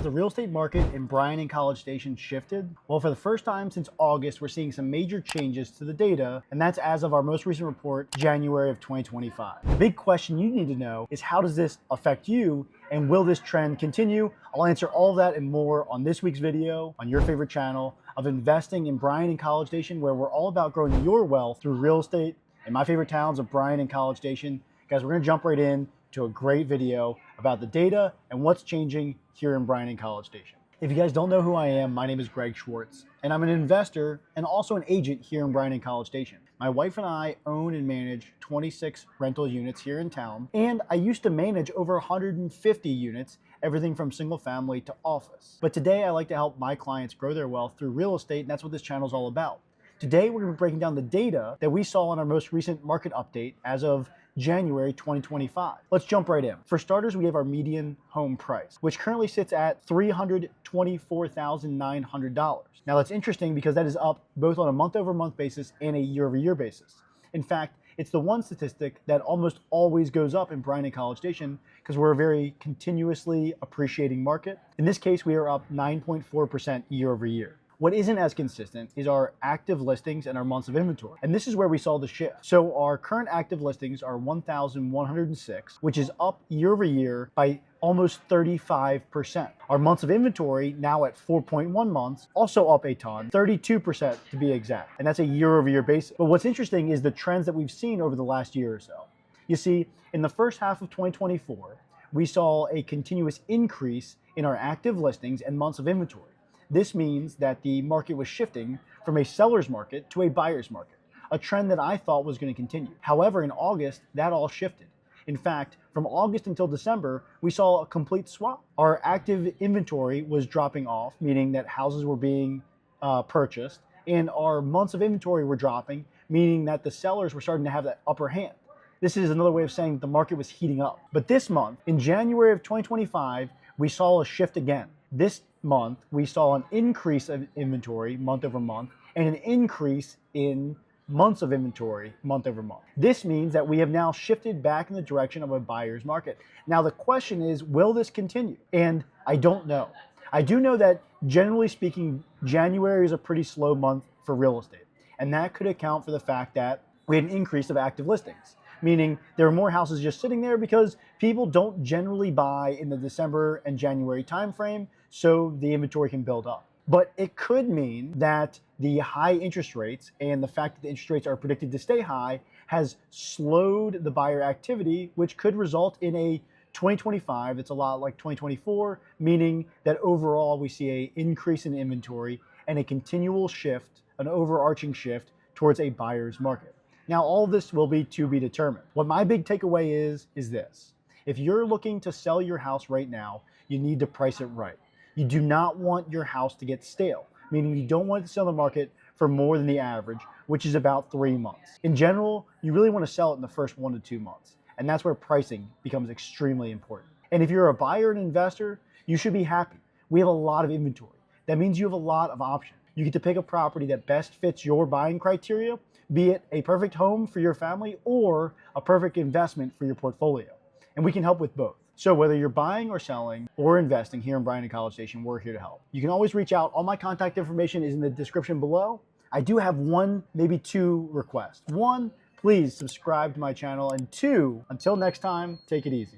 the real estate market in Bryan-College Station shifted? Well, for the first time since August, we're seeing some major changes to the data, and that's as of our most recent report, January of 2025. The big question you need to know is, how does this affect you, and will this trend continue? I'll answer all of that and more on this week's video on your favorite channel of investing in Bryan-College Station, where we're all about growing your wealth through real estate in my favorite towns of Bryan-College Station. Guys, we're gonna jump right in to a great video about the data and what's changing here in Bryan-College Station. If you guys don't know who I am, my name is Greg Schwartz, and I'm an investor and also an agent here in Bryan-College Station. My wife and I own and manage 26 rental units here in town, and I used to manage over 150 units, everything from single family to office. But today I like to help my clients grow their wealth through real estate, and that's what this channel is all about. Today we're going to be breaking down the data that we saw in our most recent market update as of January 2025. Let's jump right in. For starters, we have our median home price, which currently sits at $324,900. Now that's interesting because that is up both on a month-over-month basis and a year-over-year basis. In fact, it's the one statistic that almost always goes up in Bryan-College Station because we're a very continuously appreciating market. In this case, we are up 9.4% year over year. What isn't as consistent is our active listings and our months of inventory. And this is where we saw the shift. So our current active listings are 1,106, which is up year over year by almost 35%. Our months of inventory now at 4.1 months, also up a ton, 32% to be exact. And that's a year over year basis. But what's interesting is the trends that we've seen over the last year or so. You see, in the first half of 2024, we saw a continuous increase in our active listings and months of inventory. This means that the market was shifting from a seller's market to a buyer's market, a trend that I thought was going to continue. However, in August, that all shifted. In fact, from August until December, we saw a complete swap. Our active inventory was dropping off, meaning that houses were being purchased, and our months of inventory were dropping, meaning that the sellers were starting to have that upper hand. This is another way of saying the market was heating up. But this month, in January of 2025, we saw a shift again. This month, we saw an increase of inventory month over month and an increase in months of inventory month over month. This means that we have now shifted back in the direction of a buyer's market. Now, the question is, will this continue? And I don't know. I do know that generally speaking, January is a pretty slow month for real estate. And that could account for the fact that we had an increase of active listings, meaning there are more houses just sitting there because people don't generally buy in the December and January timeframe, so the inventory can build up. But it could mean that the high interest rates and the fact that the interest rates are predicted to stay high has slowed the buyer activity, which could result in a 2025 that's a lot like 2024, meaning that overall we see an increase in inventory and a continual shift, an overarching shift towards a buyer's market. Now, all of this will be to be determined. What my big takeaway is this. If you're looking to sell your house right now, you need to price it right. You do not want your house to get stale, meaning you don't want it to sell on the market for more than the average, which is about 3 months. In general, you really want to sell it in the first 1 to 2 months, and that's where pricing becomes extremely important. And if you're a buyer and investor, you should be happy. We have a lot of inventory. That means you have a lot of options. You get to pick a property that best fits your buying criteria, be it a perfect home for your family or a perfect investment for your portfolio. And we can help with both. So whether you're buying or selling or investing here in Bryan-College Station, we're here to help. You can always reach out. All my contact information is in the description below. I do have 1, maybe 2 requests. 1, please subscribe to my channel. And 2, until next time, take it easy.